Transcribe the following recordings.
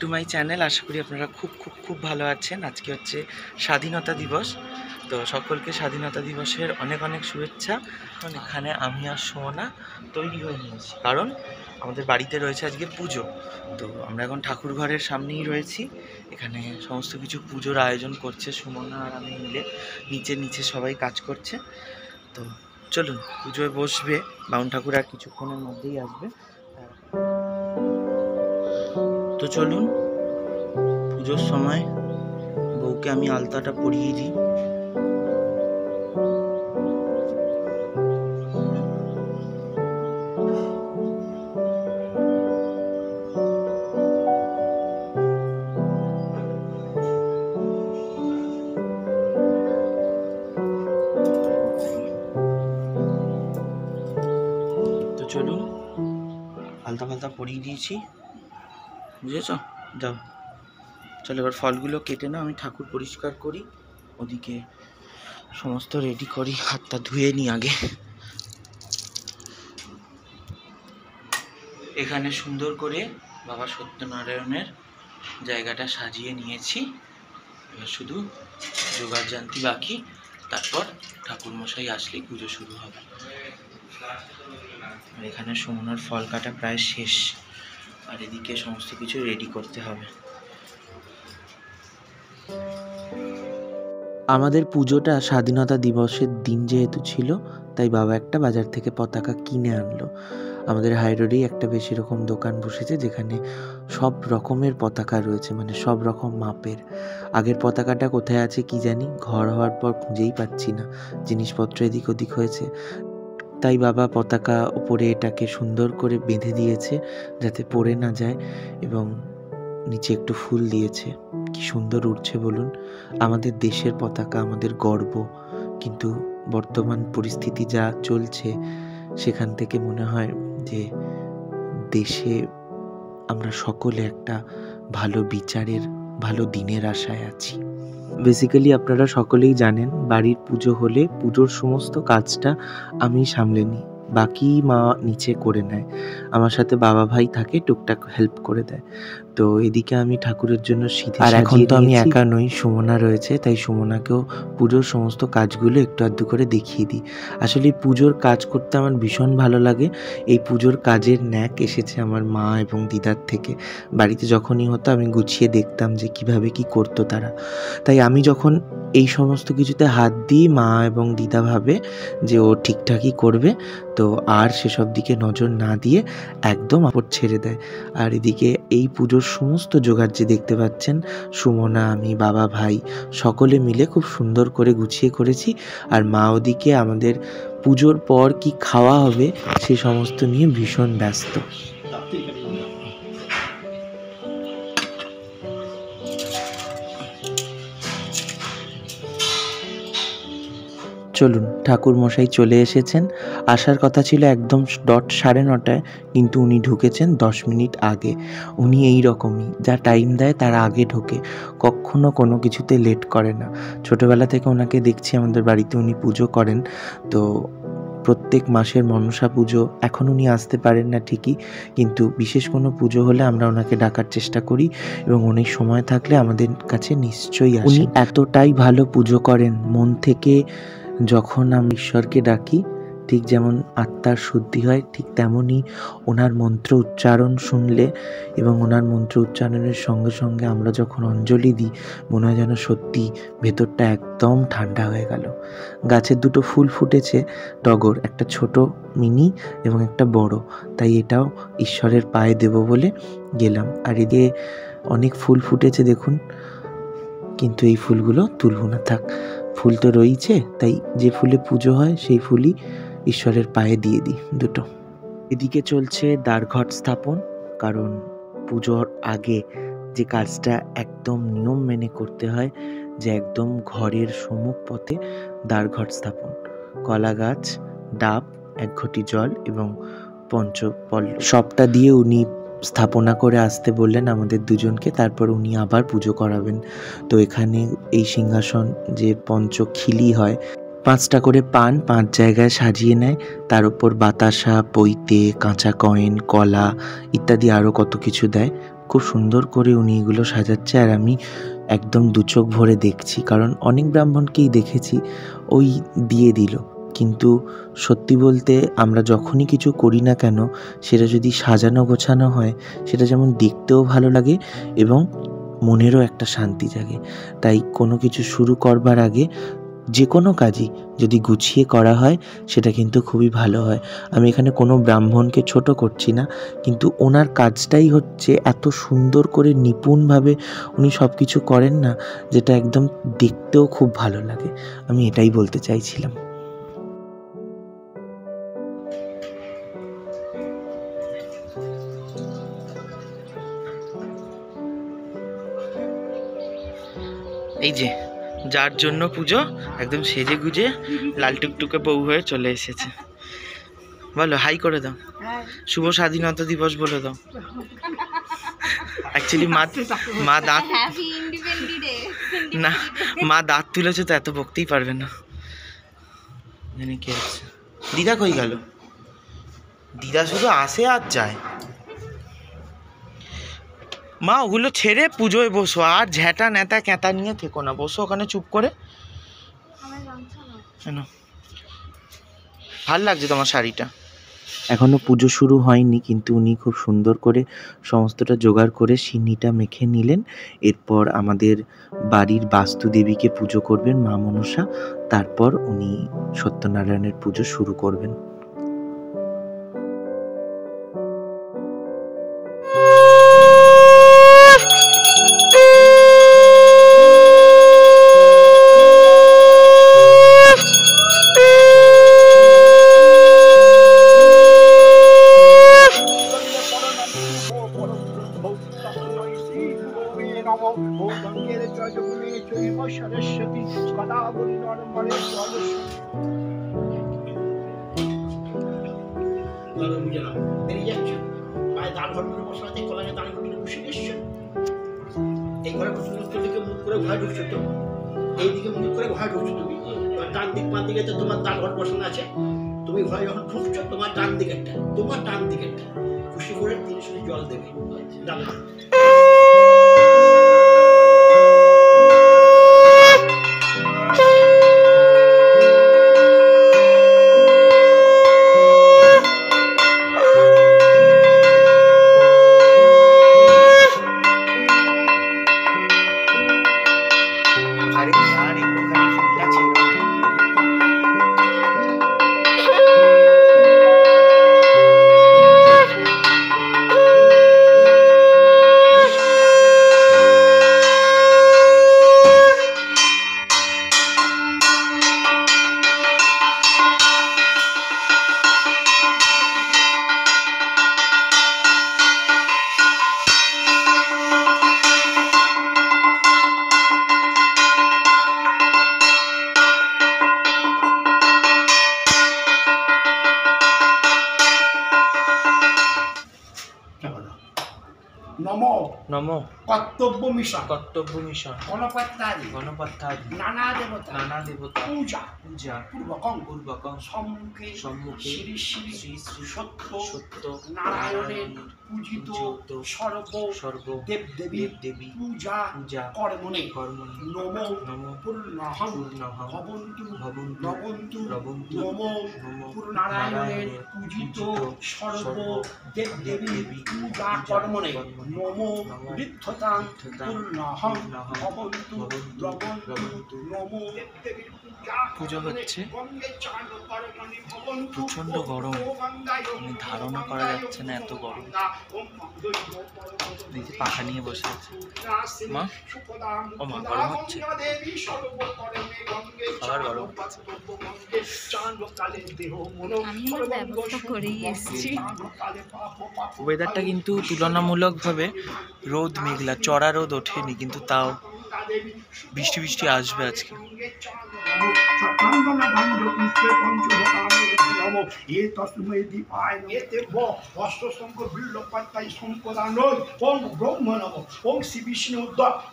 To my channel. আশা করি আপনারা খুব খুব খুব ভালো আছেন। আজকে হচ্ছে স্বাধীনতা দিবস, তো সকলকে স্বাধীনতা দিবসের অনেক অনেক শুভেচ্ছা। এখানে আমি আর সোনা তৈরি হয়ে নিয়েছি, কারণ আমাদের বাড়িতে রয়েছে আজকে পুজো। তো আমরা এখন ঠাকুর ঘরের সামনেই রয়েছি। এখানে সমস্ত কিছু পুজোর আয়োজন করছে সুমনা আর আমি মিলে, নিচে নিচে সবাই কাজ করছে। তো চলুন, পুজোয় বসবে বাউন ঠাকুর আর কিছুক্ষণের মধ্যেই আসবে। তো চলুন, পুজোর সময় বউকে আমি আলতাটা পরিয়ে দিই। তো চলুন, আলতা ফালতা পরিয়ে দিয়েছি, বুঝেছ? যাও, চলো এবার ফলগুলো কেটে নাও, আমি ঠাকুর পরিষ্কার করি, ওদিকে সমস্ত রেডি করি, হাতটা ধুয়ে নিই আগে। এখানে সুন্দর করে বাবা সত্যনারায়ণের জায়গাটা সাজিয়ে নিয়েছি। এবার শুধু জোগাড় জানতি বাকি, তারপর ঠাকুর মশাই আসলেই পুজো শুরু হবে। আর এখানে সুমনার ফল কাটা প্রায় শেষ, আর এদিকে সমস্ত কিছু রেডি করতে হবে। আমাদের পুজোটা স্বাধীনতা দিবসের দিন যেহেতু ছিল, তাই বাবা একটা বাজার থেকে পতাকা কিনে আনলো। আমাদের হাই রোডেই একটা বেশ এরকম দোকান বসেছে, যেখানে সব রকমের পতাকা রয়েছে, মানে সব রকম মাপের। আগের পতাকাটা কোথায় আছে কি জানি, ঘর হওয়ার পর খুঁজেই পাচ্ছি না, জিনিসপত্র এদিক ওদিক হয়েছে। তাই বাবা পতাকা উপরে এটাকে সুন্দর করে বেঁধে দিয়েছে যাতে পড়ে না যায়, এবং নিচে একটু ফুল দিয়েছে। কি সুন্দর উঠছে বলুন, আমাদের দেশের পতাকা, আমাদের গর্ব। কিন্তু বর্তমান পরিস্থিতি যা চলছে, সেখান থেকে মনে হয় যে দেশে আমরা সকলে একটা ভালো বিচারের, ভালো দিনের আশায় আছি। বেসিক্যালি আপনারা সকলেই জানেন, বাড়ির পুজো হলে পুজোর সমস্ত কাজটা আমি সামলে নিই, বাকি মা নিচে করে নেয়। আমার সাথে বাবা ভাই থাকে, টুকটাক হেল্প করে দেয়। তো এদিকে আমি ঠাকুরের জন্য সিঁথি, আর এখন তো আমি একা নই, সুমনা রয়েছে, তাই সুমনাকেও পুজোর সমস্ত কাজগুলো একটু আধটু করে দেখিয়ে দিই। আসলে এই পুজোর কাজ করতে আমার ভীষণ ভালো লাগে। এই পুজোর কাজের ন্যাক এসেছে আমার মা এবং দিদার থেকে। বাড়িতে যখনই হতো আমি গুছিয়ে দেখতাম যে কিভাবে কি করতো তারা। তাই আমি যখন এই সমস্ত কিছুতে হাত দিই, মা এবং দিদা ভাবে যে ও ঠিকঠাকই করবে, তো আর সেসব দিকে নজর না দিয়ে একদম আপদ ছেড়ে দেয়। আর এদিকে এই পুজোর সমস্ত জোগাড় যে দেখতে পাচ্ছেন, সুমনা, আমি, বাবা, ভাই সকলে মিলে খুব সুন্দর করে গুছিয়ে করেছি। আর মা ওদিকে আমাদের পুজোর পর কি খাওয়া হবে সে সমস্ত নিয়ে ভীষণ ব্যস্ত। চলুন, ঠাকুর মশাই চলে এসেছেন। আসার কথা ছিল একদম ডট 9:30, কিন্তু উনি ঢুকেছেন 10 মিনিট আগে। উনি এই রকমই, যা টাইম দেয় তার আগে ঢোকে, কখনো কোনো কিছুতে লেট করে না। ছোটোবেলা থেকে ওনাকে দেখছি আমাদের বাড়িতে উনি পুজো করেন। তো প্রত্যেক মাসের মনসা পুজো, এখন উনি আসতে পারেন না ঠিকই, কিন্তু বিশেষ কোনো পুজো হলে আমরা ওনাকে ডাকার চেষ্টা করি, এবং উনি সময় থাকলে আমাদের কাছে নিশ্চয়ই আসেন। উনি এতটাই ভালো পুজো করেন, মন থেকে যখন আমি ঈশ্বরকে ডাকি, ঠিক যেমন আত্মার শুদ্ধি হয়, ঠিক তেমনই ওনার মন্ত্র উচ্চারণ শুনলে এবং ওনার মন্ত্র উচ্চারণের সঙ্গে সঙ্গে আমরা যখন অঞ্জলি দিই, মনে হয় যেন সত্যি ভেতরটা একদম ঠান্ডা হয়ে গেল। গাছের দুটো ফুল ফুটেছে, টগর, একটা ছোট মিনি এবং একটা বড়, তাই এটাও ঈশ্বরের পায়ে দেব বলে গেলাম। আর এদিকে অনেক ফুল ফুটেছে দেখুন, কিন্তু এই ফুলগুলো তুলব না, থাক, ফুল তো রয়েছে, তাই যে ফুলে পুজো হয় সেই ফুলই ঈশ্বরের পায়ে দিয়ে দিই দুটো। এদিকে চলছে দ্বারঘট স্থাপন, কারণ পুজোর আগে যে কাজটা একদম নিয়ম মেনে করতে হয়, যে একদম ঘরের সম্মুখ পথে দ্বারঘট স্থাপন, কলা গাছ, ডাব, 1 ঘটি জল এবং পঞ্চপল্লব সবটা দিয়ে উনি স্থাপনা করে আসতে বললেন আমাদের দুজনকে, তারপর উনি আবার পুজো করাবেন। তো এখানে এই সিংহাসন যে পঞ্চখিলি হয়, 5টা করে পান 5 জায়গায় সাজিয়ে নেয়, তার উপর বাতাসা, পৈতে, কাঁচা কয়েন, কলা ইত্যাদি আরও কত কিছু দেয়। খুব সুন্দর করে উনি এগুলো সাজাচ্ছে, আর আমি একদম দু চোখ ভরে দেখছি, কারণ অনেক ব্রাহ্মণকেই দেখেছি ওই দিয়ে দিল। কিন্তু সত্যি বলতে আমরা যখনই কিছু করি না কেন, সেটা যদি সাজানো গোছানো হয়, সেটা যেমন দেখতেও ভালো লাগে এবং মনেরও একটা শান্তি জাগে। তাই কোনো কিছু শুরু করবার আগে যে কোনো কাজই যদি গুছিয়ে করা হয়, সেটা কিন্তু খুবই ভালো হয়। আমি এখানে কোনো ব্রাহ্মণকে ছোট করছি না, কিন্তু ওনার কাজটাই হচ্ছে এত সুন্দর করে নিপুণভাবে উনি সব কিছু করেন না, যেটা একদম দেখতেও খুব ভালো লাগে। আমি এটাই বলতে চাইছিলাম। এই যে যার জন্য পুজো, একদম সেজে গুজে লাল টুকটুকে বউ হয়ে চলে এসেছে। বলো হাই করে দাও, শুভ স্বাধীনতা দিবস বলে দাও। অ্যাকচুয়ালি মা দাঁত না, মা দাঁত তুলেছে তো এত বকতেই পারবে না। জানি কে আছে। দিদা কই গেল? দিদা শুধু আসে আর যায়। মা ওগুলো ছেড়ে পুজোয় বসো, আর ঝ্যাঁটা ন্যাতা ক্যাঁতা নিয়ে থেকো না, বসো ওখানে চুপ করে। কেন ভাল লাগছে তোমার শাড়িটা? এখনো পুজো শুরু হয়নি, কিন্তু উনি খুব সুন্দর করে সমস্তটা জোগাড় করে সিন্নিটা মেখে নিলেন। এরপর আমাদের বাড়ির বাস্তু দেবীকে পুজো করবেন, মা মনসা। তারপর উনি সত্যনারায়ণের পুজো শুরু করবেন। এইদিকে মুখ করে ঘরে ঢুকছো তুমি, ডান দিক বাম দিকে তো তোমার দাঁড় ঘর বসানো আছে। তুমি ঘরে যখন ঢুকছো তোমার ডান দিকেরটা খুশি করে তিনি শুধু জল দেবে। নমো নমো কর্তব্য মিশন গণপত্যাদি নানা দেবতা পূজা পূর্বকং সম্মুখে শ্রী শ্রী শ্রী সত্য নারায়ণের পূজিত সর্ব দেব দেবী পূজা কর্মণে নমো পূর্ণহং ভবন্তু নমো নারায়ণের পূজিত সর্ব দেব দেবী পূজা কর্মণে নমো ঋদ্ধতাং পূর্ণহং ভবন্তু নমো দেবদেবীর পুজো হচ্ছে। প্রচন্ড গরম, ধারণা করা যাচ্ছে না এত গরম। দেখি পাখা নিয়ে বসে আছে মা। ও মা গরম হচ্ছে, আবার গরম হচ্ছে। ওয়েদারটা কিন্তু তুলনামূলকভাবে রোদ মেঘলা, চড়া রোদ ওঠেনি, কিন্তু তাও বৃষ্টি বৃষ্টি আসবে আজকে।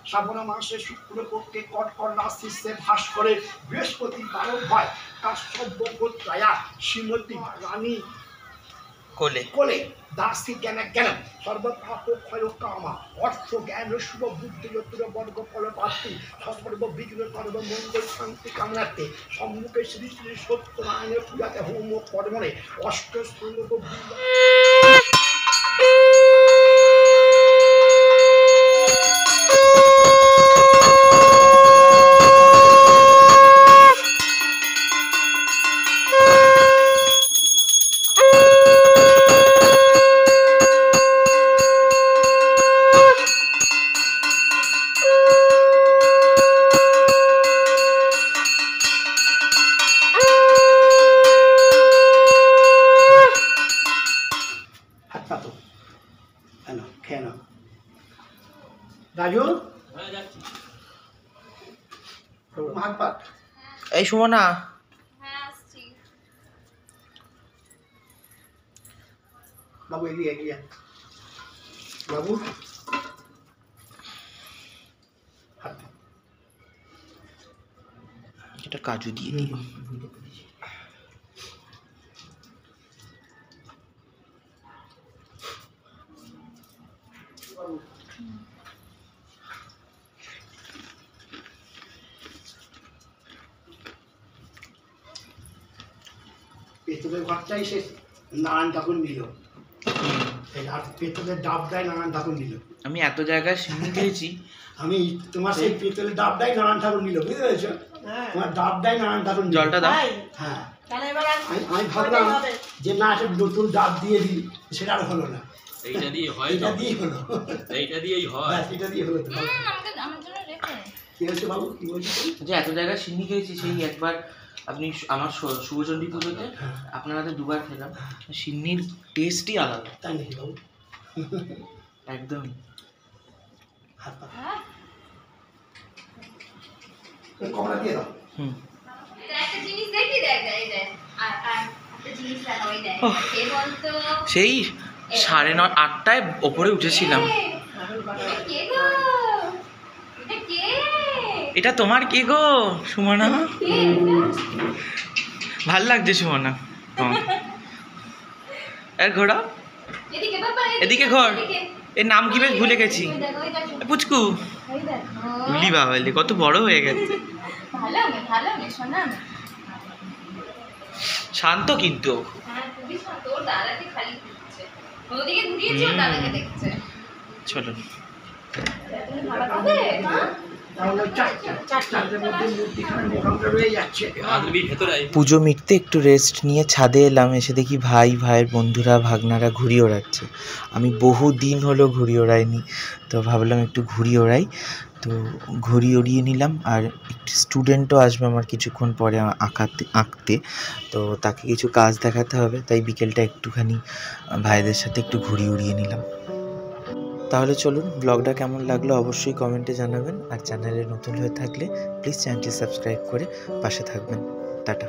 শ্রাবণ মাসে শুক্লপক্ষে কটকর রাশি ভাস করে বৃহস্পতি 12 হয় কাশ্যপ গোত্রায়া শ্রীমতী রানী কোলে কোলে দাসী জ্ঞান জ্ঞান সর্বপাপ ক্ষয় কামা অর্থ জ্ঞান শুভ বুদ্ধি যতুর বর্গ ফল প্রাপ্তি সর্ব বিঘ্ন সর্ব মঙ্গল শান্তি কামনার্থে সম্মুখে শ্রী শ্রী সত্যনারায়ণের পূজাতে হোম ও কর্মণে অষ্ট স্তম্ভ রাজু হাত পাত এই সুমনা বাবু এগিয়ে এগিয়ে বাবু হাত এটা কাজু দিয়ে দিও পেতলের ঘরটাই সে নারায়ণ ঠাকুর নিল আর পেতলের ডাবটাই নারায়ণ ঠাকুর নিল আমি এত জায়গায় সিন্নি খেয়েছি আমি তোমার সেই পেতলের ডাবটাই নারায়ণ ঠাকুর নিল বুঝতে পেরেছো তোমার ডাবটাই নারায়ণ ঠাকুর নিল জলটা দাও হ্যাঁ আমি ভাবলাম যে না একটা নতুন ডাব দিয়ে দিই সেটা আর হলো না এইটা দিয়ে হয় এটা দিয়ে হলো এইটা দিয়েই হয় এটা দিয়ে হলো কি হয়েছে বাবু কি বলছি যে এত জায়গায় সিন্নি খেয়েছি সেই একবার আপনি আমার শুভচণ্ডী পুজোতে আপনার হাতে দুবার খেলাম সিন্নির টেস্টই আলাদা তাই নাকি বাবু একদম হাত পা কমলা দিয়ে দাও হুম একটা জিনিস দেখি দেখ দেখ আর একটা জিনিস দেখা ওই দেখ কে বলতো সেই 9:30-8টায় ওপরে উঠেছিলাম কে গো এটা কে এটা তোমার কে গো সুমনা কে ভাল লাগছে সুমনা এর ঘোড়া এদিকে বাবা এদিকে ঘর এর নাম কি বেশ ভুলে গেছি ওই দেখ পুচকু ওই দেখ উলি বাবালি কত বড় হয়ে গেছে ভালো মে শোনা না শান্ত কিন্তু হ্যাঁ তুমি শান্ত ওর দাদাকে খালি দিচ্ছে ওদিকে ঘুরিয়েছে ওর দাদাকে দেখছে চলো তুমি ভালো খাবে হ্যাঁ তাহলে চারটার মধ্যে মূর্তিখানা মোটামুটি রয়ে যাচ্ছে আদবি ভেতরে আই পুজো মিটতে একটু রেস্ট নিয়ে ছাদে এলাম এসে দেখি ভাইয়ের বন্ধুরা ভাগনারা ঘুড়ি ওড়াচ্ছে আমি বহু দিন হলো ঘুড়ি ওড়াইনি তো ভাবলাম একটু ঘুড়ি ওড়াই তো ঘুড়ি ওড়িয়ে নিলাম আর একটি স্টুডেন্টও আসবে আমার কিছুক্ষণ পরে আঁকতে তো তাকে কিছু কাজ দেখাতে হবে তাই বিকেলটা একটুখানি ভাইদের সাথে একটু ঘুড়ি উড়িয়ে নিলাম তাহলে চলুন ব্লগটা কেমন লাগলো অবশ্যই কমেন্টে জানাবেন আর চ্যানেলে নতুন হয়ে থাকলে প্লিজ চ্যানেলটি সাবস্ক্রাইব করে পাশে থাকবেন টাটা